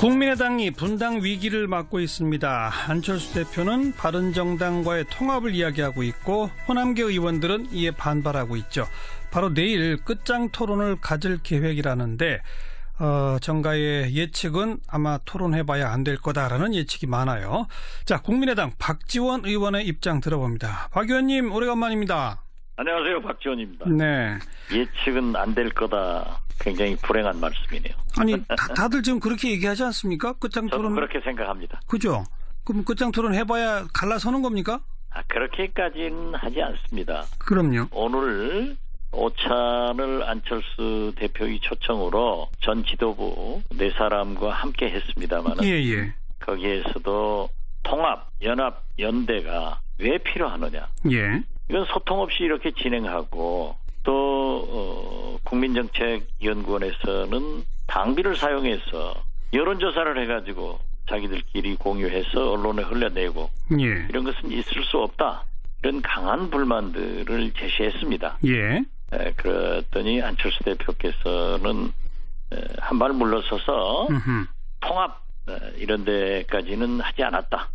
국민의당이 분당 위기를 맞고 있습니다. 안철수 대표는 바른정당과의 통합을 이야기하고 있고 호남계 의원들은 이에 반발하고 있죠. 바로 내일 끝장 토론을 가질 계획이라는데 정가의 예측은 아마 토론해봐야 안 될 거다라는 예측이 많아요. 자, 국민의당 박지원 의원의 입장 들어봅니다. 박 의원님 오래간만입니다. 안녕하세요. 박지원입니다. 네. 예측은 안 될 거다. 굉장히 불행한 말씀이네요. 아니 다들 지금 그렇게 얘기하지 않습니까? 끝장 토론. 저는 그렇게 생각합니다. 그죠? 그럼 끝장 토론 해봐야 갈라서는 겁니까? 그렇게까지는 하지 않습니다. 그럼요. 오늘 오찬을 안철수 대표의 초청으로 전 지도부 네 사람과 함께 했습니다만 예. 거기에서도 통합, 연합, 연대가 왜 필요하느냐. 예. 이건 소통 없이 이렇게 진행하고 또 국민정책연구원에서는 당비를 사용해서 여론조사를 해가지고 자기들끼리 공유해서 언론에 흘려내고 예. 이런 것은 있을 수 없다. 이런 강한 불만들을 제시했습니다. 예. 그랬더니 안철수 대표께서는 한 발 물러서서 통합 이런 데까지는 하지 않았다.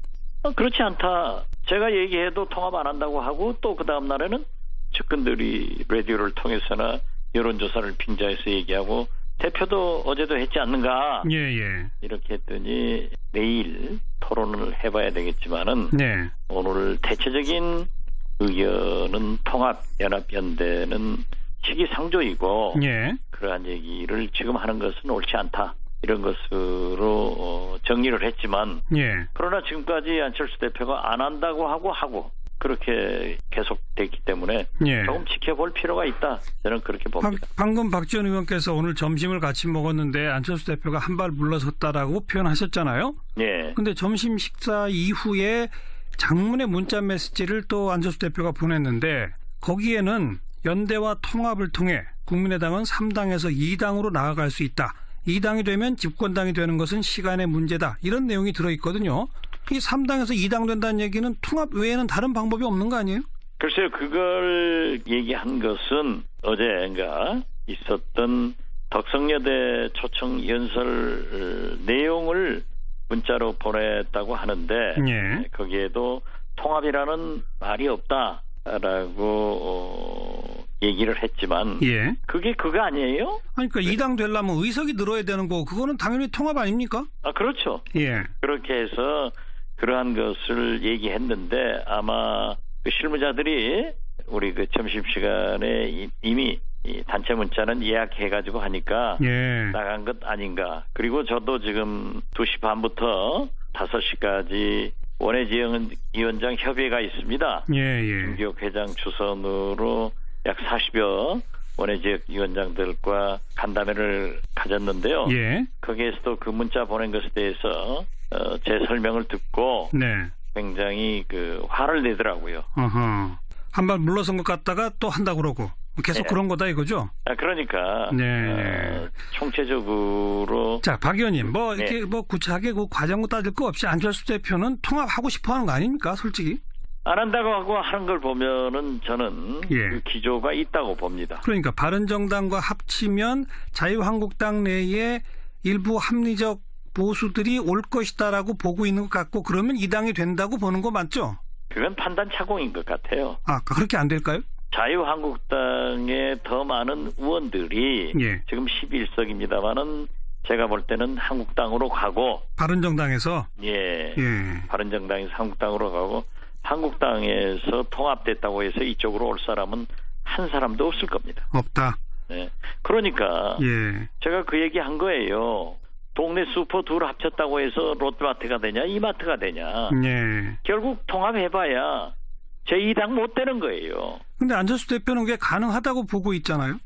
그렇지 않다. 제가 얘기해도 통합 안 한다고 하고 또 그 다음 날에는 측근들이 라디오를 통해서나 여론조사를 빙자해서 얘기하고 대표도 어제도 했지 않는가. 예. 이렇게 했더니 내일 토론을 해봐야 되겠지만은 네. 오늘 대체적인 의견은 통합, 연합, 연대는 시기상조이고 예. 그러한 얘기를 지금 하는 것은 옳지 않다. 이런 것으로 정리를 했지만 예. 그러나 지금까지 안철수 대표가 안 한다고 하고 그렇게 계속됐기 때문에 예. 조금 지켜볼 필요가 있다. 저는 그렇게 봅니다. 방금 박지원 의원께서 오늘 점심을 같이 먹었는데 안철수 대표가 한 발 물러섰다라고 표현하셨잖아요. 예. 근데 점심 식사 이후에 장문의 문자 메시지를 또 안철수 대표가 보냈는데 거기에는 연대와 통합을 통해 국민의당은 3당에서 2당으로 나아갈 수 있다. 2당이 되면 집권당이 되는 것은 시간의 문제다. 이런 내용이 들어있거든요. 이 3당에서 2당 된다는 얘기는 통합 외에는 다른 방법이 없는 거 아니에요? 글쎄요. 그걸 얘기한 것은 어제인가 있었던 덕성여대 초청 연설 내용을 문자로 보냈다고 하는데 예. 거기에도 통합이라는 말이 없다라고 얘기를 했지만 예. 그게 그거 아니에요? 아니, 그러니까 2당 되려면 의석이 늘어야 되는 거고 그거는 당연히 통합 아닙니까? 그렇죠. 예. 그렇게 해서 그러한 것을 얘기했는데 아마 그 실무자들이 우리 그 점심시간에 이미 이 단체 문자는 예약해가지고 하니까 예. 나간 것 아닌가. 그리고 저도 지금 2시 반부터 5시까지 원외지원장 협의회가 있습니다. 예. 김기옥 회장 주선으로 약 40여 원외지역위원장들과 간담회를 가졌는데요. 예. 거기에서도 그 문자 보낸 것에 대해서 제 설명을 듣고 네. 굉장히 화를 내더라고요. 한 발 물러선 것 같다가 또 한다고 그러고 계속 네. 그런 거다 이거죠? 그러니까 네. 총체적으로 자, 박 의원님 네. 이렇게 구체하게 그 과정 따질 거 없이 안철수 대표는 통합하고 싶어하는 거 아닙니까, 솔직히? 안 한다고 하고 하는 걸 보면은 저는 예. 그 기조가 있다고 봅니다. 그러니까 바른정당과 합치면 자유한국당 내에 일부 합리적 보수들이 올 것이다라고 보고 있는 것 같고 그러면 이 당이 된다고 보는 거 맞죠? 그건 판단 착오인 것 같아요. 그렇게 안 될까요? 자유한국당의 더 많은 의원들이 예. 지금 11석입니다만은 제가 볼 때는 한국당으로 가고 바른정당에서 예. 예. 바른정당에서 한국당으로 가고 한국당에서 통합됐다고 해서 이쪽으로 올 사람은 한 사람도 없을 겁니다. 없다. 네. 그러니까 예. 제가 그 얘기 한 거예요. 동네 슈퍼 둘 합쳤다고 해서 롯데마트가 되냐 이마트가 되냐. 예. 결국 통합해봐야 제2당 못 되는 거예요. 근데 안철수 대표는 왜 가능하다고 보고 있잖아요.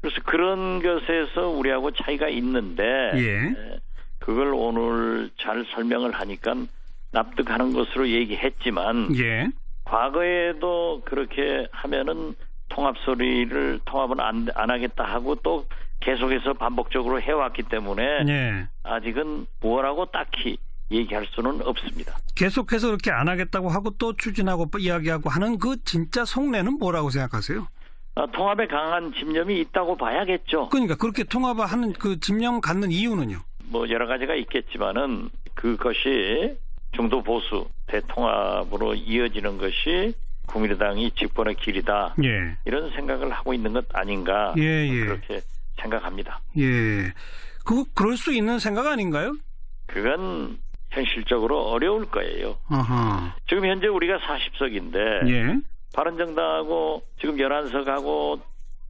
그래서 그런 것에서 우리하고 차이가 있는데 예. 그걸 오늘 잘 설명을 하니까 납득하는 것으로 얘기했지만 예. 과거에도 그렇게 하면은 통합은 안 하겠다 하고 또 계속해서 반복적으로 해왔기 때문에 예. 아직은 뭐라고 딱히 얘기할 수는 없습니다. 계속해서 그렇게 안 하겠다고 하고 또 추진하고 이야기하고 하는 그 진짜 속내는 뭐라고 생각하세요? 통합에 강한 집념이 있다고 봐야겠죠. 그러니까 그렇게 통합을 하는 그 집념 갖는 이유는요? 뭐 여러 가지가 있겠지만은 그것이 중도 보수 대통합으로 이어지는 것이 국민의당이 집권의 길이다. 예. 이런 생각을 하고 있는 것 아닌가. 그렇게 생각합니다. 예. 그럴 수 있는 생각 아닌가요? 그건 현실적으로 어려울 거예요. 아하. 지금 현재 우리가 40석인데 예. 바른정당하고 지금 11석하고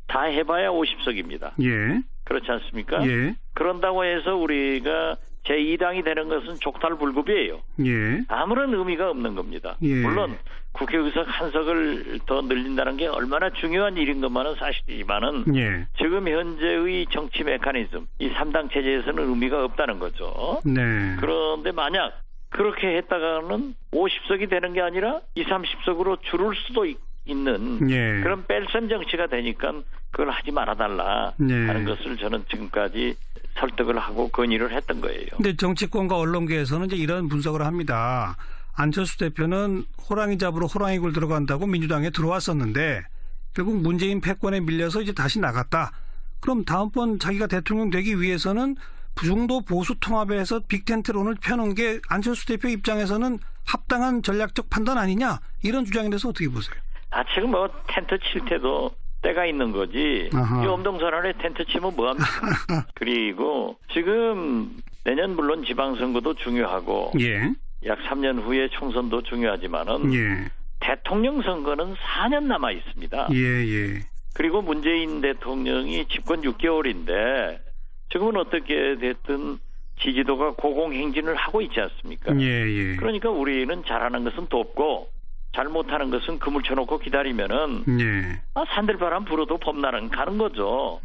다 해봐야 50석입니다. 예. 그렇지 않습니까? 예. 그런다고 해서 우리가 제2당이 되는 것은 족탈불급이에요. 예. 아무런 의미가 없는 겁니다. 예. 물론 국회의석 한 석을 더 늘린다는 게 얼마나 중요한 일인 것만은 사실이지만은 예. 지금 현재의 정치 메커니즘, 이 3당 체제에서는 의미가 없다는 거죠. 네. 그런데 만약 그렇게 했다가는 50석이 되는 게 아니라 20, 30석으로 줄을 수도 있는 예. 그런 뺄셈 정치가 되니까 그걸 하지 말아달라 하는 것을 저는 지금까지 설득을 하고 건의를 했던 거예요. 근데 정치권과 언론계에서는 이제 이런 분석을 합니다. 안철수 대표는 호랑이 잡으러 호랑이굴 들어간다고 민주당에 들어왔었는데 결국 문재인 패권에 밀려서 이제 다시 나갔다. 그럼 다음번 자기가 대통령 되기 위해서는 중도 보수 통합에서 빅텐트론을 펴는 게 안철수 대표 입장에서는 합당한 전략적 판단 아니냐? 이런 주장에 대해서 어떻게 보세요? 지금 뭐 텐트 칠 때도 때가 있는 거지. 이 엄동설안에 텐트 치면 뭐합니까? 그리고 지금 내년 물론 지방선거도 중요하고 예. 약 3년 후에 총선도 중요하지만은 예. 대통령 선거는 4년 남아 있습니다. 예. 그리고 문재인 대통령이 집권 6개월인데 지금은 어떻게 됐든 지지도가 고공행진을 하고 있지 않습니까? 예. 그러니까 우리는 잘하는 것은 돕고 잘못하는 것은 그물 쳐놓고 기다리면은 예. 산들바람 불어도 봄날은 가는 거죠.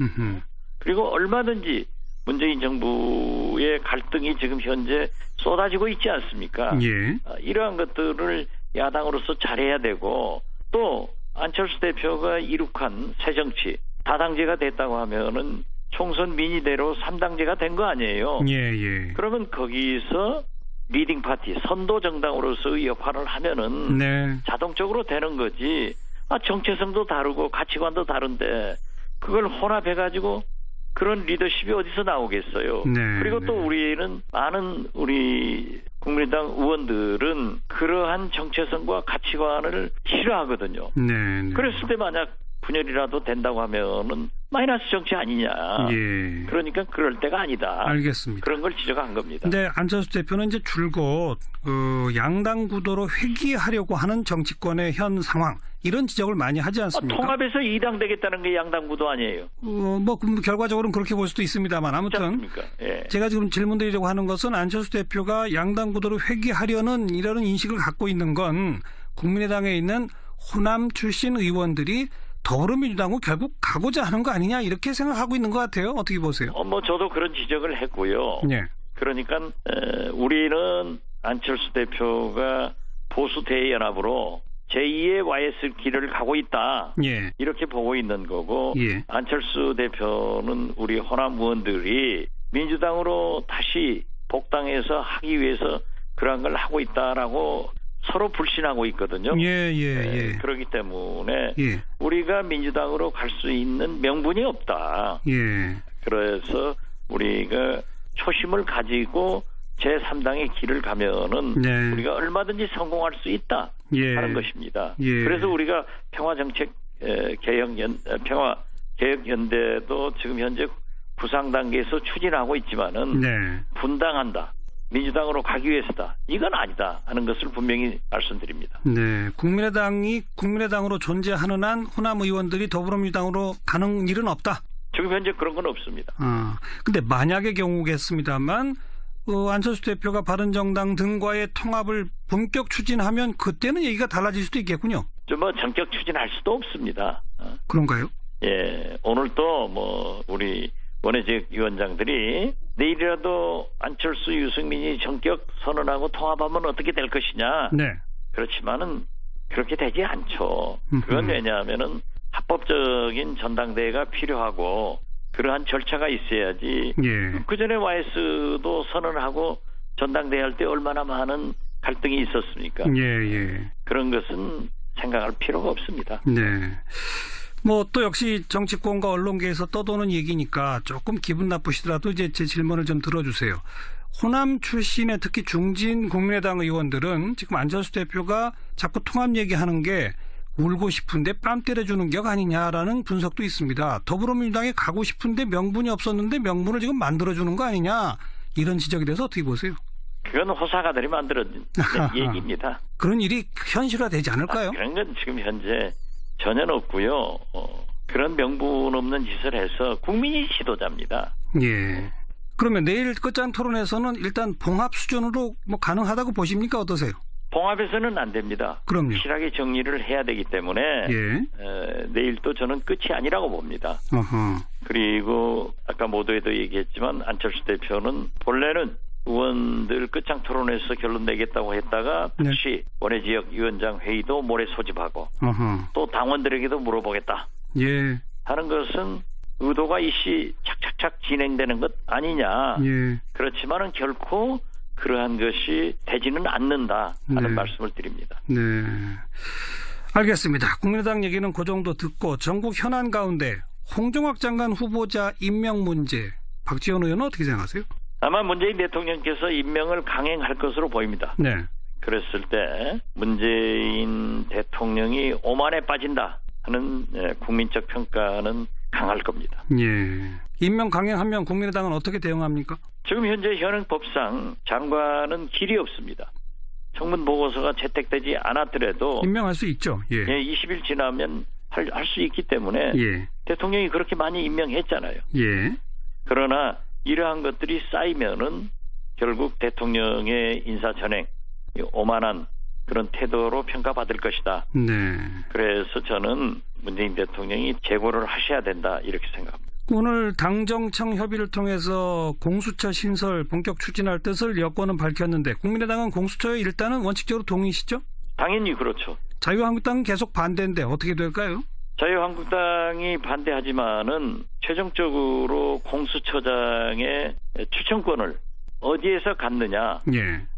그리고 얼마든지 문재인 정부의 갈등이 지금 현재 쏟아지고 있지 않습니까? 예. 이러한 것들을 야당으로서 잘해야 되고 또 안철수 대표가 이룩한 새정치 다당제가 됐다고 하면은 총선 민의대로 3당제가 된 거 아니에요. 예. 그러면 거기서 리딩 파티, 선도 정당으로서의 역할을 하면은 네. 자동적으로 되는 거지. 정체성도 다르고 가치관도 다른데 그걸 혼합해가지고 그런 리더십이 어디서 나오겠어요. 네. 그리고 또 우리는 많은 우리 국민의당 의원들은 그러한 정체성과 가치관을 싫어하거든요. 네. 그랬을 때 만약 분열이라도 된다고 하면은 마이너스 정치 아니냐. 예. 그러니까 그럴 때가 아니다. 알겠습니다. 그런 걸 지적한 겁니다. 근데 안철수 대표는 이제 줄곧 양당 구도로 회귀하려고 하는 정치권의 현 상황 이런 지적을 많이 하지 않습니까? 통합에서 2당 되겠다는 게 양당 구도 아니에요. 결과적으로는 그렇게 볼 수도 있습니다만 아무튼 예. 제가 지금 질문드리려고 하는 것은 안철수 대표가 양당 구도로 회귀하려는 이런 인식을 갖고 있는 건 국민의당에 있는 호남 출신 의원들이 더불어민주당으로 결국 가고자 하는 거 아니냐 이렇게 생각하고 있는 것 같아요. 어떻게 보세요? 저도 그런 지적을 했고요. 예. 그러니까 우리는 안철수 대표가 보수 대연합으로 제2의 YS 길을 가고 있다. 예. 이렇게 보고 있는 거고 예. 안철수 대표는 우리 호남 의원들이 민주당으로 다시 복당해서 하기 위해서 그런 걸 하고 있다라고 서로 불신하고 있거든요. 예. 그렇기 때문에 예. 우리가 민주당으로 갈 수 있는 명분이 없다. 예. 그래서 우리가 초심을 가지고 제3당의 길을 가면은 네. 우리가 얼마든지 성공할 수 있다 하는 것입니다. 예. 그래서 우리가 평화정책 평화개혁연대도 지금 현재 구상 단계에서 추진하고 있지만은 네. 분당한다. 민주당으로 가기 위해서다. 이건 아니다 하는 것을 분명히 말씀드립니다. 네, 국민의당이 국민의당으로 존재하는 한 호남 의원들이 더불어민주당으로 가는 일은 없다. 지금 현재 그런 건 없습니다. 근데 만약의 경우겠습니다만 안철수 대표가 바른정당 등과의 통합을 본격 추진하면 그때는 얘기가 달라질 수도 있겠군요. 전격 추진할 수도 없습니다. 그런가요? 예, 오늘도 우리 원외직 위원장들이 내일이라도 안철수 유승민이 전격 선언하고 통합하면 어떻게 될 것이냐. 네. 그렇지만은 그렇게 되지 않죠. 그건 왜냐하면은 합법적인 전당대회가 필요하고 그러한 절차가 있어야지. 예. 그 전에 YS도 선언하고 전당대회 할 때 얼마나 많은 갈등이 있었습니까? 예. 그런 것은 생각할 필요가 없습니다. 네. 뭐 또 역시 정치권과 언론계에서 떠도는 얘기니까 조금 기분 나쁘시더라도 이제 제 질문을 좀 들어주세요. 호남 출신의 특히 중진 국민의당 의원들은 지금 안철수 대표가 자꾸 통합 얘기하는 게 울고 싶은데 뺨 때려주는 격 아니냐라는 분석도 있습니다. 더불어민주당에 가고 싶은데 명분이 없었는데 명분을 지금 만들어주는 거 아니냐, 이런 지적에 대해서 어떻게 보세요? 그건 호사가들이 만들어진 얘기입니다. 그런 일이 현실화되지 않을까요? 그런 건 지금 현재 전혀 없고요. 그런 명분 없는 짓을 해서 국민이 지도자입니다. 예. 그러면 내일 끝장 토론에서는 일단 봉합 수준으로 뭐 가능하다고 보십니까? 어떠세요? 봉합에서는 안 됩니다. 그럼요. 확실하게 정리를 해야 되기 때문에 내일 또 저는 끝이 아니라고 봅니다. 어허. 그리고 아까 모두에도 얘기했지만 안철수 대표는 본래는 의원들 끝장 토론에서 결론 내겠다고 했다가 다시 원외 지역 위원장 회의도 모레 소집하고 또 당원들에게도 물어보겠다 하는 것은 의도가 일시 착착착 진행되는 것 아니냐. 그렇지만은 결코 그러한 것이 되지는 않는다 하는 말씀을 드립니다. 네, 알겠습니다. 국민의당 얘기는 그 정도 듣고 전국 현안 가운데 홍종학 장관 후보자 임명 문제, 박지원 의원은 어떻게 생각하세요? 아마 문재인 대통령께서 임명을 강행할 것으로 보입니다. 네. 그랬을 때 문재인 대통령이 오만에 빠진다 하는 국민적 평가는 강할 겁니다. 예. 임명 강행하면 국민의당은 어떻게 대응합니까? 지금 현재 현행법상 장관은 길이 없습니다. 청문 보고서가 채택되지 않았더라도 임명할 수 있죠. 예. 20일 지나면 할 수 있기 때문에 대통령이 그렇게 많이 임명했잖아요. 그러나 이러한 것들이 쌓이면은 결국 대통령의 인사 전행, 오만한 그런 태도로 평가받을 것이다. 그래서 저는 문재인 대통령이 재고를 하셔야 된다 이렇게 생각합니다. 오늘 당정청 협의를 통해서 공수처 신설 본격 추진할 뜻을 여권은 밝혔는데 국민의당은 공수처에 일단은 원칙적으로 동의시죠? 당연히 그렇죠. 자유한국당은 계속 반대인데 어떻게 될까요? 자유한국당이 반대하지만은 최종적으로 공수처장의 추천권을 어디에서 갖느냐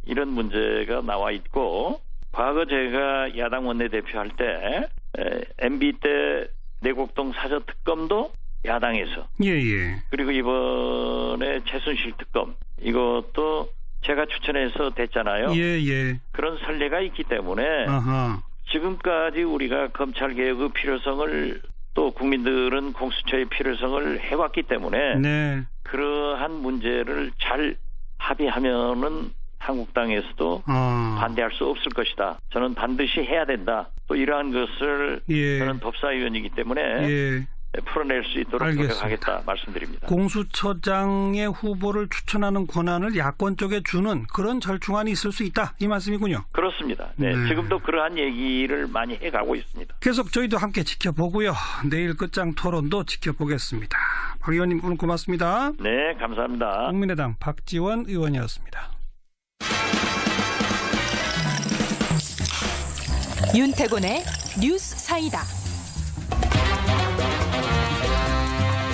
이런 문제가 나와 있고, 과거 제가 야당 원내대표 할 때 MB 때 내곡동 사저특검도 야당에서 그리고 이번에 최순실 특검 이것도 제가 추천해서 됐잖아요. 그런 선례가 있기 때문에 지금까지 우리가 검찰개혁의 필요성을 또 국민들은 공수처의 필요성을 해왔기 때문에 그러한 문제를 잘 합의하면은 한국당에서도 반대할 수 없을 것이다. 저는 반드시 해야 된다. 또 이러한 것을 저는 법사위원이기 때문에 풀어낼 수 있도록 노력하겠다 말씀드립니다. 공수처장의 후보를 추천하는 권한을 야권 쪽에 주는 그런 절충안이 있을 수 있다, 이 말씀이군요. 그렇습니다. 지금도 그러한 얘기를 많이 해가고 있습니다. 계속 저희도 함께 지켜보고요. 내일 끝장 토론도 지켜보겠습니다. 박 의원님 오늘 고맙습니다. 네, 감사합니다. 국민의당 박지원 의원이었습니다. 윤태곤의 뉴스 사이다.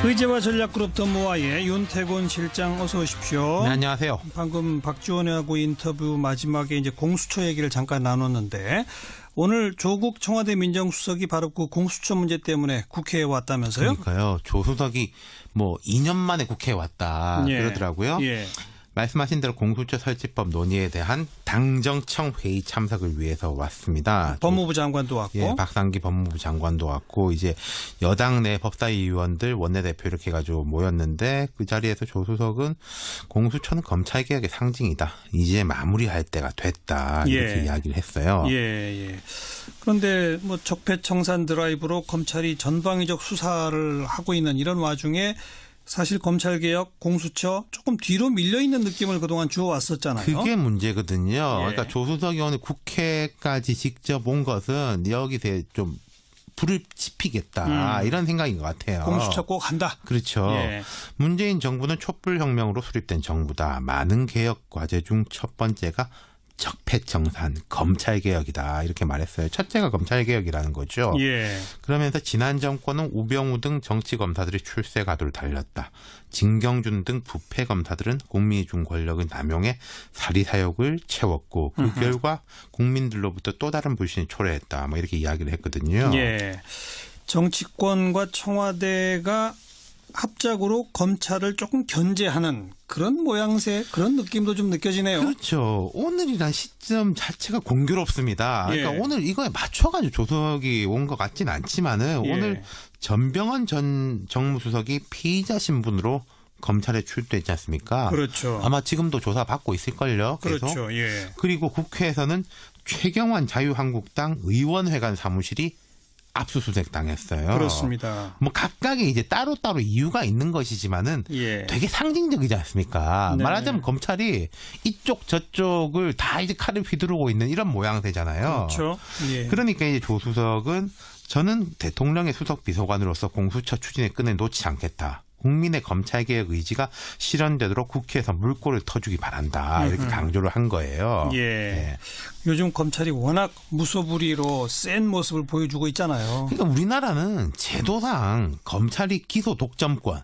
의제와 전략그룹 더모아의 윤태곤 실장 어서 오십시오. 네, 안녕하세요. 방금 박지원 의원하고 인터뷰 마지막에 이제 공수처 얘기를 잠깐 나눴는데 오늘 조국 청와대 민정수석이 바로 그 공수처 문제 때문에 국회에 왔다면서요? 그러니까요. 조 수석이 뭐 2년 만에 국회에 왔다 그러더라고요. 말씀하신 대로 공수처 설치법 논의에 대한 당정청 회의 참석을 위해서 왔습니다. 법무부 장관도 왔고. 박상기 법무부 장관도 왔고 이제 여당 내 법사위 의원들 원내대표 이렇게 해가지고 모였는데 그 자리에서 조 수석은 공수처는 검찰개혁의 상징이다. 이제 마무리할 때가 됐다. 이렇게 이야기를 했어요. 그런데 뭐 적폐청산 드라이브로 검찰이 전방위적 수사를 하고 있는 이런 와중에 사실 검찰개혁, 공수처 조금 뒤로 밀려있는 느낌을 그동안 주어왔었잖아요. 그게 문제거든요. 그러니까 조수석 의원이 국회까지 직접 온 것은 여기서 좀 불을 지피겠다 이런 생각인 것 같아요. 공수처 꼭 한다. 그렇죠. 문재인 정부는 촛불혁명으로 수립된 정부다. 많은 개혁 과제 중 첫 번째가 적폐청산, 검찰개혁이다 이렇게 말했어요. 첫째가 검찰개혁이라는 거죠. 그러면서 지난 정권은 우병우 등 정치검사들이 출세가도를 달렸다. 진경준 등 부패검사들은 국민이 준 권력을 남용해 사리사욕을 채웠고 그 결과 국민들로부터 또 다른 불신이 초래했다. 뭐 이렇게 이야기를 했거든요. 정치권과 청와대가 합작으로 검찰을 조금 견제하는 그런 모양새, 그런 느낌도 좀 느껴지네요. 그렇죠. 오늘이란 시점 자체가 공교롭습니다. 그러니까 예. 오늘 이거에 맞춰가지고 조석이 온 것 같진 않지만은 예. 오늘 전병헌 전 정무수석이 피의자 신분으로 검찰에 출두했지 않습니까? 그렇죠. 아마 지금도 조사 받고 있을걸요. 계속. 그렇죠. 예. 그리고 국회에서는 최경환 자유한국당 의원회관 사무실이 압수수색 당했어요. 그렇습니다. 뭐 각각의 이제 따로따로 이유가 있는 것이지만은 예. 되게 상징적이지 않습니까? 네. 말하자면 검찰이 이쪽 저쪽을 다 이제 칼을 휘두르고 있는 이런 모양새잖아요. 그렇죠. 예. 그러니까 이제 조 수석은 저는 대통령의 수석 비서관으로서 공수처 추진의 끈을 놓지 않겠다. 국민의 검찰개혁 의지가 실현되도록 국회에서 물꼬를 터주기 바란다. 이렇게 강조를 한 거예요. 예. 네. 요즘 검찰이 워낙 무소불위로 센 모습을 보여주고 있잖아요. 그러니까 우리나라는 제도상 검찰이 기소 독점권,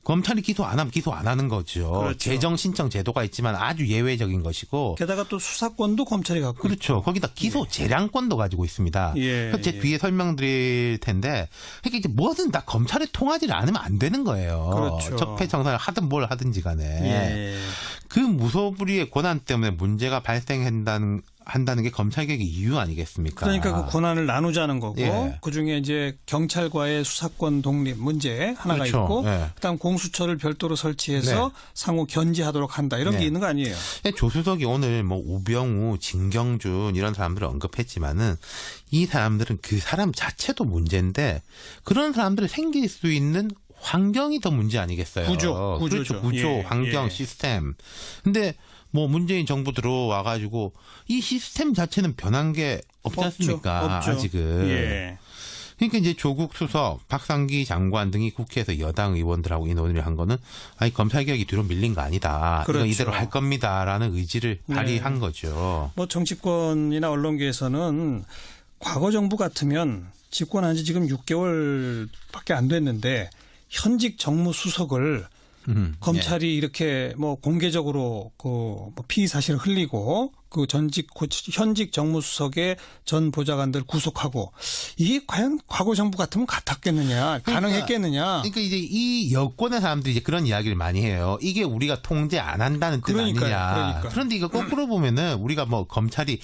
검찰이 기소 안 하면 기소 안 하는 거죠. 그렇죠. 재정 신청 제도가 있지만 아주 예외적인 것이고. 게다가 또 수사권도 검찰이 갖고 그렇죠. 거기다 기소 재량권도 가지고 있습니다. 예, 그래서 제 예. 뒤에 설명드릴 텐데, 그러니까 이제 뭐든 다 검찰에 통하지를 않으면 안 되는 거예요. 그렇죠. 적폐청산을 하든 뭘 하든지 간에. 예. 그 무소불위의 권한 때문에 문제가 발생한다는 게 검찰개혁의 이유 아니겠습니까? 그러니까 그 권한을 나누자는 거고 예. 그중에 이제 경찰과의 수사권 독립 문제 하나가 그렇죠. 있고 예. 그다음 공수처를 별도로 설치해서 네. 상호 견제하도록 한다 이런 게 네. 있는 거 아니에요? 조 수석이 오늘 뭐 우병우, 진경준 이런 사람들을 언급했지만은 이 사람들은 그 사람 자체도 문제인데 그런 사람들이 생길 수 있는 환경이 더 문제 아니겠어요? 구조죠. 그렇죠. 구조, 예, 환경, 예. 시스템. 근데 뭐 문재인 정부 들어와가지고 이 시스템 자체는 변한 게 없지 않습니까? 없죠. 아직은. 예. 그러니까 이제 조국 수석, 박상기 장관 등이 국회에서 여당 의원들하고 이 논의를 한 거는 아니 검찰개혁이 뒤로 밀린 거 아니다. 그렇죠. 이거 이대로 할 겁니다라는 의지를 네. 발휘한 거죠. 뭐 정치권이나 언론계에서는 과거 정부 같으면 집권한 지 지금 6개월밖에 안 됐는데 현직 정무수석을 검찰이 이렇게 뭐 공개적으로 그뭐 피의 사실을 흘리고 그 현직 정무수석의 전 보좌관들 구속하고 이게 과연 과거 정부 같으면 같았겠느냐, 가능했겠느냐. 그러니까 이제 이 여권의 사람들이 이제 그런 이야기를 많이 해요. 이게 우리가 통제 안 한다는 뜻 아니냐. 그러니까요. 그런데 이거 거꾸로 보면은 우리가 뭐 검찰이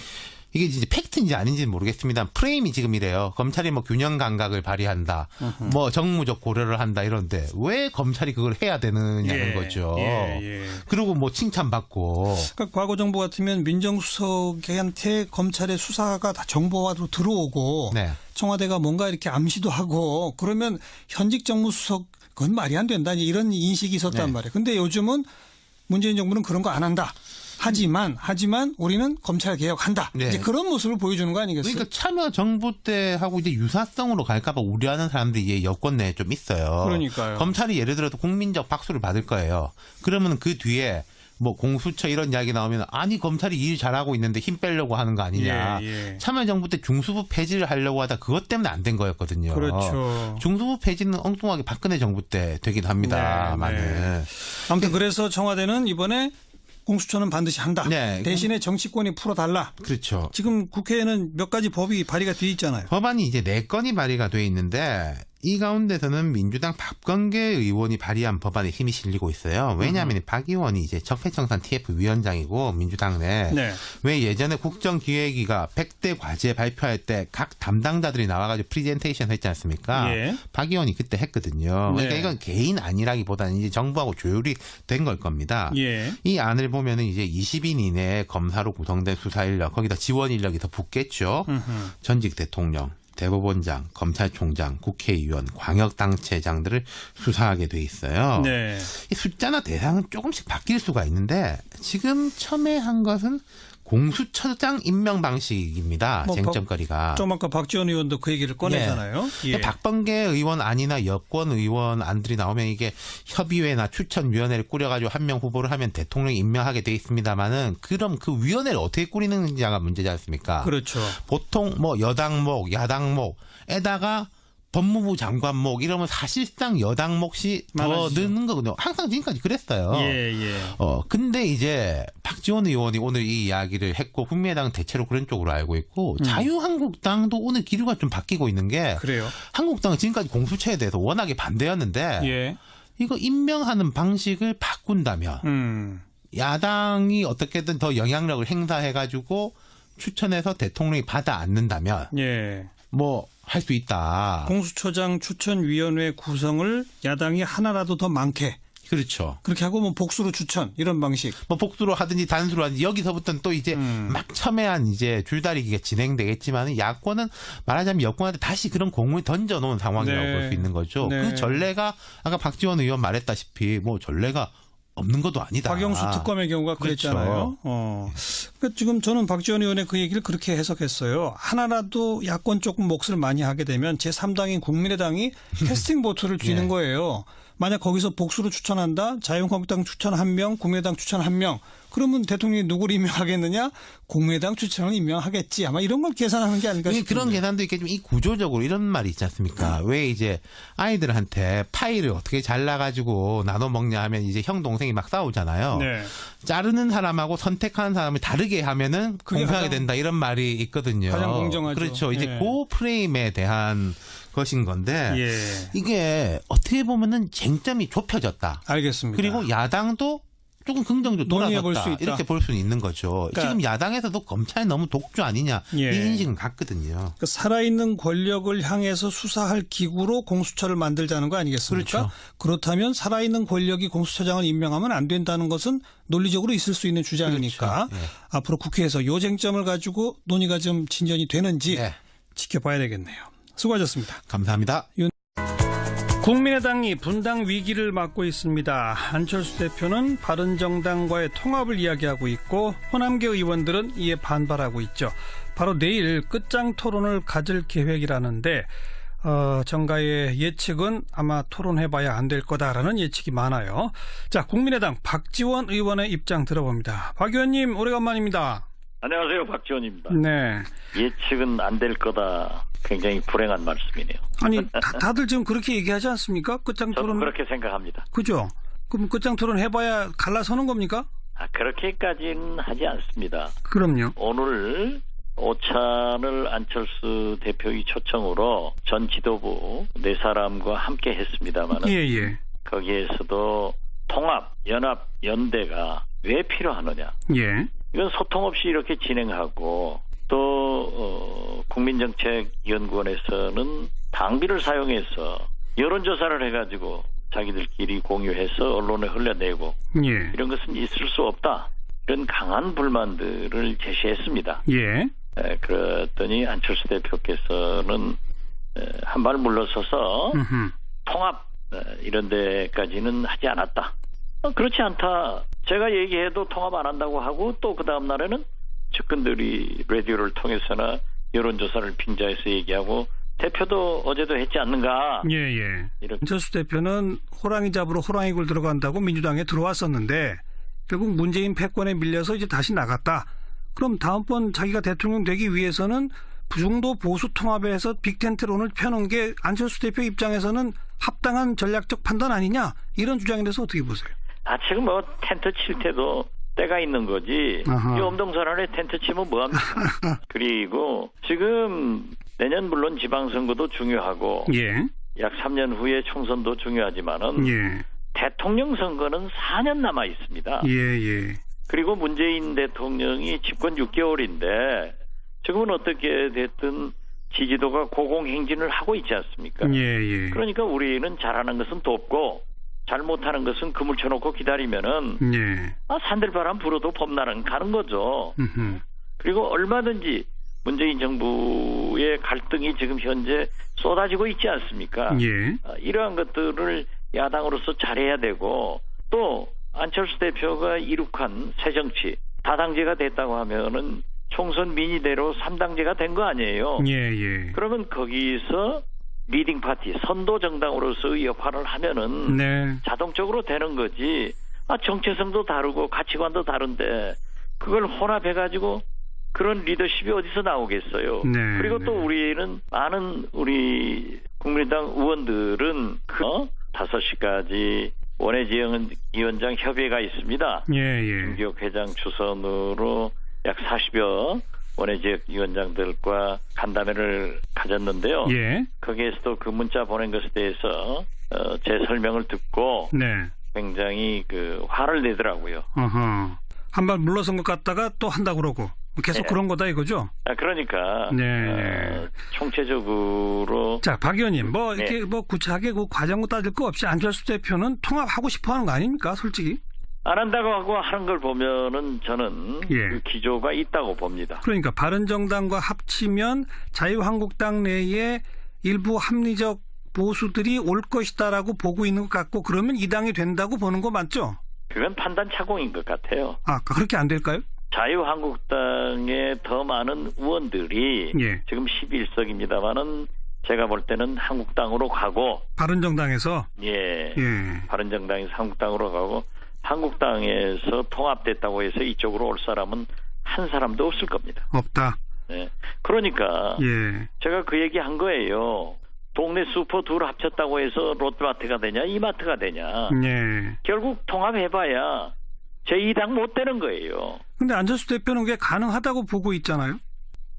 이게 이제 팩트인지 아닌지는 모르겠습니다. 프레임이 지금 이래요. 검찰이 뭐 균형 감각을 발휘한다. 뭐 정무적 고려를 한다 이런데 왜 검찰이 그걸 해야 되느냐는 예, 거죠. 예. 그리고 뭐 칭찬받고. 그러니까 과거 정부 같으면 민정수석한테 검찰의 수사가 다 정보화로 들어오고 네. 청와대가 뭔가 이렇게 암시도 하고 그러면 현직 정무수석 그건 말이 안 된다 이런 인식이 있었단 네. 말이에요. 근데 요즘은 문재인 정부는 그런 거 안 한다. 하지만 우리는 검찰 개혁한다. 네. 이제 그런 모습을 보여주는 거 아니겠어요? 그러니까 참여 정부 때하고 이제 유사성으로 갈까봐 우려하는 사람들이 이제 여권 내에 좀 있어요. 그러니까요. 검찰이 예를 들어서 국민적 박수를 받을 거예요. 그러면 그 뒤에 뭐 공수처 이런 이야기 나오면 아니 검찰이 일 잘하고 있는데 힘 빼려고 하는 거 아니냐. 예. 참여정부 때 중수부 폐지를 하려고 하다 그것 때문에 안 된 거였거든요. 그렇죠. 중수부 폐지는 엉뚱하게 박근혜 정부 때 되긴 합니다만은. 네. 아무튼 그래서 청와대는 이번에 공수처는 반드시 한다. 네. 대신에 정치권이 풀어달라. 그렇죠. 지금 국회에는 몇 가지 법이 발의가 돼 있잖아요. 법안이 이제 4건이 발의가 돼 있는데 이 가운데서는 민주당 박범계 의원이 발의한 법안에 힘이 실리고 있어요. 왜냐하면 박 의원이 이제 적폐청산 TF 위원장이고 민주당 내. 네. 왜 예전에 국정기획위가 100대 과제 발표할 때 각 담당자들이 나와가지고 프리젠테이션 했지 않습니까? 예. 박 의원이 그때 했거든요. 그러니까 네. 이건 개인 아니라기보다는 이제 정부하고 조율이 된 걸 겁니다. 예. 이 안을 보면은 이제 20인 이내에 검사로 구성된 수사 인력, 거기다 지원 인력이 더 붙겠죠. 전직 대통령, 대법원장, 검찰총장, 국회의원, 광역단체장들을 수사하게 돼 있어요. 네. 이 숫자나 대상은 조금씩 바뀔 수가 있는데 지금 첨예한 것은 공수처장 임명 방식입니다. 뭐 쟁점거리가. 좀 아까 박지원 의원도 그 얘기를 꺼내잖아요. 예. 박범계 의원 안이나 여권 의원 안들이 나오면 이게 협의회나 추천위원회를 꾸려가지고 한 명 후보를 하면 대통령이 임명하게 돼 있습니다만은 그럼 그 위원회를 어떻게 꾸리는지가 문제지 않습니까? 그렇죠. 보통 뭐 여당목, 야당목에다가 법무부 장관목 이러면 사실상 여당몫이 더 많아지죠. 느는 거거든요. 항상 지금까지 그랬어요. 예. 근데 이제 박 박지원 의원이 오늘 이 이야기를 했고 국민의당 대체로 그런 쪽으로 알고 있고 자유한국당도 오늘 기류가 좀 바뀌고 있는 게 그래요. 한국당은 지금까지 공수처에 대해서 워낙에 반대였는데 예. 이거 임명하는 방식을 바꾼다면 야당이 어떻게든 더 영향력을 행사해가지고 추천해서 대통령이 받아 앉는다면 예. 뭐 할 수 있다. 공수처장 추천위원회 구성을 야당이 하나라도 더 많게 그렇죠. 그렇게 하고 뭐 복수로 추천 이런 방식. 뭐 복수로 하든지 단수로 하든지 여기서부터는 또 이제 막 첨예한 이제 줄다리기가 진행되겠지만 야권은 말하자면 여권한테 다시 그런 공을 던져놓은 상황이라고 네. 볼 수 있는 거죠. 네. 그 전례가 아까 박지원 의원 말했다시피 뭐 전례가 없는 것도 아니다. 박영수 특검의 경우가 그랬잖아요. 그러니까 지금 저는 박지원 의원의 그 얘기를 그렇게 해석했어요. 하나라도 야권 쪽 몫을 많이 하게 되면 제3당인 국민의당이 캐스팅 보트를 쥐는 예. 거예요. 만약 거기서 복수로 추천한다. 자유한국당 추천 1명, 국민의당 추천 1명. 그러면 대통령이 누구를 임명하겠느냐? 국민의당 추천을 임명하겠지. 아마 이런 걸 계산하는 게 아닐까 싶은데. 그런 계산도 있겠지만 이 구조적으로 이런 말이 있지 않습니까? 왜 이제 아이들한테 파이를 어떻게 잘라가지고 나눠 먹냐 하면 이제 형 동생이 막 싸우잖아요. 네. 자르는 사람하고 선택하는 사람을 다르게 하면은 그게 공평하게 가장- 된다 이런 말이 있거든요. 가장 공정하죠. 그렇죠. 이제 예. 그 프레임에 대한 것인 건데 예. 이게 어떻게 보면은 쟁점이 좁혀졌다. 알겠습니다. 그리고 야당도 조금 긍정적으로 논의해 볼 수 돌아섰다. 있다. 이렇게 볼 수는 있는 거죠. 그러니까- 지금 야당에서도 검찰이 너무 독주 아니냐 예. 이 인식은 같거든요. 그러니까 살아있는 권력을 향해서 수사할 기구로 공수처를 만들자는 거 아니겠습니까? 그렇죠. 그렇다면 살아있는 권력이 공수처장을 임명하면 안 된다는 것은 논리적으로 있을 수 있는 주장이니까 그렇죠. 예. 앞으로 국회에서 이 쟁점을 가지고 논의가 좀 진전이 되는지 네. 지켜봐야 되겠네요. 수고하셨습니다. 감사합니다. 국민의당이 분당 위기를 맞고 있습니다. 안철수 대표는 바른정당과의 통합을 이야기하고 있고 호남계 의원들은 이에 반발하고 있죠. 바로 내일 끝장 토론을 가질 계획이라는데 정가의 예측은 아마 토론해봐야 안 될 거다라는 예측이 많아요. 자, 국민의당 박지원 의원의 입장 들어봅니다. 박 의원님 오래간만입니다. 안녕하세요. 박지원입니다. 네. 예측은 안 될 거다. 굉장히 불행한 말씀이네요. 아니 다들 지금 그렇게 얘기하지 않습니까? 끝장 저도 토론. 그렇게 생각합니다. 그죠? 그럼 끝장 토론 해봐야 갈라서는 겁니까? 그렇게까지는 하지 않습니다. 그럼요. 오늘 오찬을 안철수 대표의 초청으로 전 지도부 네 사람과 함께 했습니다만 예. 거기에서도 통합, 연합, 연대가 왜 필요하느냐. 예. 이건 소통 없이 이렇게 진행하고 또 국민정책연구원에서는 당비를 사용해서 여론조사를 해가지고 자기들끼리 공유해서 언론에 흘려내고 예. 이런 것은 있을 수 없다. 이런 강한 불만들을 제시했습니다. 예. 그랬더니 안철수 대표께서는 한 발 물러서서 통합 이런 데까지는 하지 않았다. 그렇지 않다. 제가 얘기해도 통합 안 한다고 하고 또 그 다음 날에는 측근들이 라디오를 통해서나 여론조사를 빙자해서 얘기하고 대표도 어제도 했지 않는가. 예. 이렇게. 안철수 대표는 호랑이 잡으러 호랑이굴 들어간다고 민주당에 들어왔었는데 결국 문재인 패권에 밀려서 이제 다시 나갔다. 그럼 다음번 자기가 대통령 되기 위해서는 부중도 보수 통합에 해서 빅텐트를 오늘 펴는 게 안철수 대표 입장에서는 합당한 전략적 판단 아니냐. 이런 주장에 대해서 어떻게 보세요? 지금 뭐 텐트 칠 때도 때가 있는 거지. 아하. 이 엄동설안에 텐트 치면 뭐합니까? 그리고 지금 내년 물론 지방선거도 중요하고 예. 약 3년 후에 총선도 중요하지만은 예. 대통령 선거는 4년 남아 있습니다. 예. 그리고 문재인 대통령이 집권 6개월인데 지금은 어떻게 됐든 지지도가 고공행진을 하고 있지 않습니까? 예. 그러니까 우리는 잘하는 것은 돕고 잘못하는 것은 그물 쳐놓고 기다리면은 예. 산들바람 불어도 봄날은 가는 거죠. 그리고 얼마든지 문재인 정부의 갈등이 지금 현재 쏟아지고 있지 않습니까? 예. 이러한 것들을 야당으로서 잘해야 되고 또 안철수 대표가 이룩한 새정치 다당제가 됐다고 하면은 총선 민의대로 3당제가 된 거 아니에요. 예. 그러면 거기서 리딩 파티, 선도 정당으로서의 역할을 하면은 네. 자동적으로 되는 거지. 정체성도 다르고 가치관도 다른데 그걸 혼합해가지고 그런 리더십이 어디서 나오겠어요. 네. 그리고 또 우리는 많은 우리 국민의당 의원들은 5시까지 원외지원장 협의회가 있습니다. 예. 김기옥 회장 추선으로 약 40여 원외지역위원장들과 간담회를 가졌는데요. 예. 거기에서도 그 문자 보낸 것에 대해서 제 설명을 듣고 네. 굉장히 화를 내더라고요. 한 발 물러선 것 같다가 또 한다 그러고 계속 네. 그런 거다 이거죠? 그러니까 네. 총체적으로 자, 박 의원님, 네. 이렇게 구체하게 그 과정을 따질 거 없이 안철수 대표는 통합하고 싶어 하는 거 아닙니까? 솔직히. 안 한다고 하고 하는 걸 보면은 저는 예. 그 기조가 있다고 봅니다. 그러니까 바른정당과 합치면 자유한국당 내에 일부 합리적 보수들이 올 것이다라고 보고 있는 것 같고 그러면 이 당이 된다고 보는 거 맞죠? 그건 판단 착오인 것 같아요. 그렇게 안 될까요? 자유한국당의 더 많은 의원들이 예. 지금 11석입니다만은 제가 볼 때는 한국당으로 가고 바른정당에서 예. 예. 바른정당에서 한국당으로 가고 한국당에서 통합됐다고 해서 이쪽으로 올 사람은 한 사람도 없을 겁니다. 없다. 네. 그러니까 예. 제가 그 얘기 한 거예요. 동네 슈퍼 둘 합쳤다고 해서 롯데마트가 되냐 이마트가 되냐. 예. 결국 통합해봐야 제2당 못 되는 거예요. 근데 안철수 대표는 그게 가능하다고 보고 있잖아요.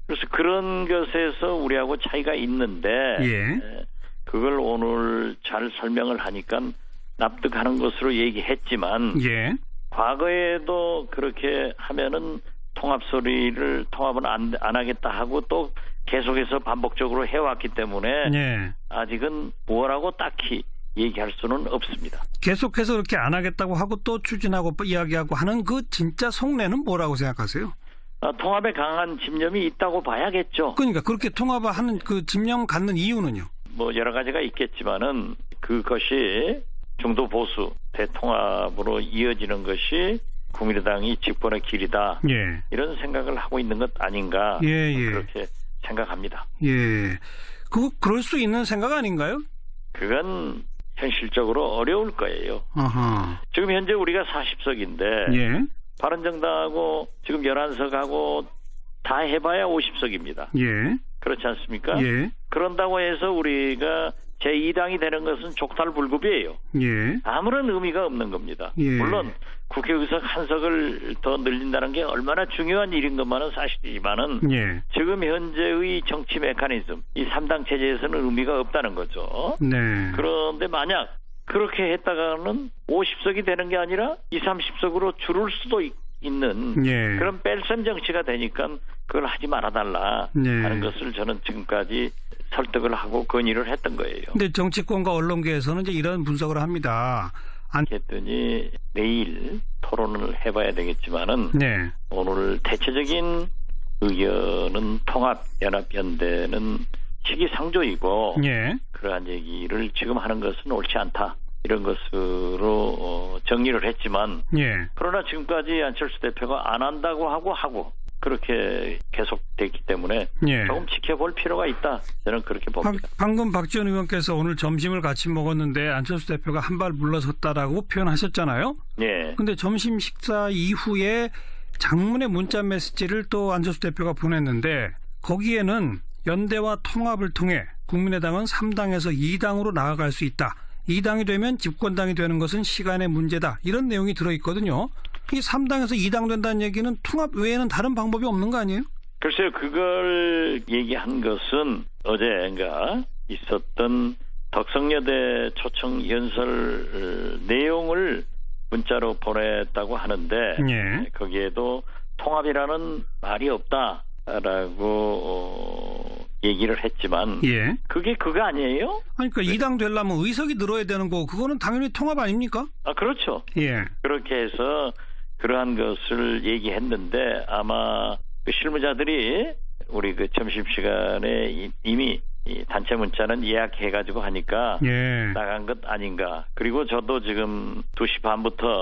그래서 그런 것에서 우리하고 차이가 있는데 예. 그걸 오늘 잘 설명을 하니까 납득하는 것으로 얘기했지만 예. 과거에도 그렇게 하면은 통합은 안 하겠다 하고 또 계속해서 반복적으로 해왔기 때문에 예. 아직은 뭐라고 딱히 얘기할 수는 없습니다. 계속해서 그렇게 안 하겠다고 하고 또 추진하고 이야기하고 하는 그 진짜 속내는 뭐라고 생각하세요? 통합에 강한 집념이 있다고 봐야겠죠. 그러니까 그렇게 통합하는 그 집념 갖는 이유는요? 뭐 여러 가지가 있겠지만은 그것이 중도 보수 대통합으로 이어지는 것이 국민의당이 집권의 길이다. 예. 이런 생각을 하고 있는 것 아닌가. 예. 그렇게 생각합니다. 예. 그럴 수 있는 생각 아닌가요? 그건 현실적으로 어려울 거예요. 아하. 지금 현재 우리가 40석인데 예. 바른정당하고 지금 11석하고 다 해봐야 50석입니다. 예. 그렇지 않습니까? 예. 그런다고 해서 우리가 제2당이 되는 것은 족탈불급이에요. 예. 아무런 의미가 없는 겁니다. 예. 물론 국회의석 한 석을 더 늘린다는 게 얼마나 중요한 일인 것만은 사실이지만은 예. 지금 현재의 정치 메커니즘, 이 3당 체제에서는 의미가 없다는 거죠. 네. 그런데 만약 그렇게 했다가는 50석이 되는 게 아니라 20, 30석으로 줄을 수도 있는 예. 그런 뺄셈 정치가 되니까 그걸 하지 말아달라 네. 하는 것을 저는 지금까지 설득을 하고 건의를 했던 거예요. 근데 정치권과 언론계에서는 이제 이런 분석을 합니다. 했더니 내일 토론을 해봐야 되겠지만은 네. 오늘 대체적인 의견은 통합연합연대는 시기상조이고 예. 그러한 얘기를 지금 하는 것은 옳지 않다. 이런 것으로 정리를 했지만 예. 그러나 지금까지 안철수 대표가 안 한다고 하고 그렇게 계속됐기 때문에 예. 조금 지켜볼 필요가 있다. 저는 그렇게 봅니다. 방금 박지원 의원께서 오늘 점심을 같이 먹었는데 안철수 대표가 한 발 물러섰다라고 표현하셨잖아요. 네. 근데 점심 식사 이후에 장문의 문자 메시지를 또 안철수 대표가 보냈는데 거기에는 연대와 통합을 통해 국민의당은 3당에서 2당으로 나아갈 수 있다. 2당이 되면 집권당이 되는 것은 시간의 문제다. 이런 내용이 들어있거든요. 이 3당에서 2당 된다는 얘기는 통합 외에는 다른 방법이 없는 거 아니에요? 글쎄요. 그걸 얘기한 것은 어제인가 있었던 덕성여대 초청 연설 내용을 문자로 보냈다고 하는데 예. 거기에도 통합이라는 말이 없다라고 얘기를 했지만 예. 그게 그거 아니에요? 아니, 그러니까 2당 되려면 의석이 늘어야 되는 거 그거는 당연히 통합 아닙니까? 그렇죠. 예. 그렇게 해서 그러한 것을 얘기했는데 아마 그 실무자들이 우리 그 점심시간에 이미 이 단체 문자는 예약해가지고 하니까 예. 나간 것 아닌가. 그리고 저도 지금 2시 반부터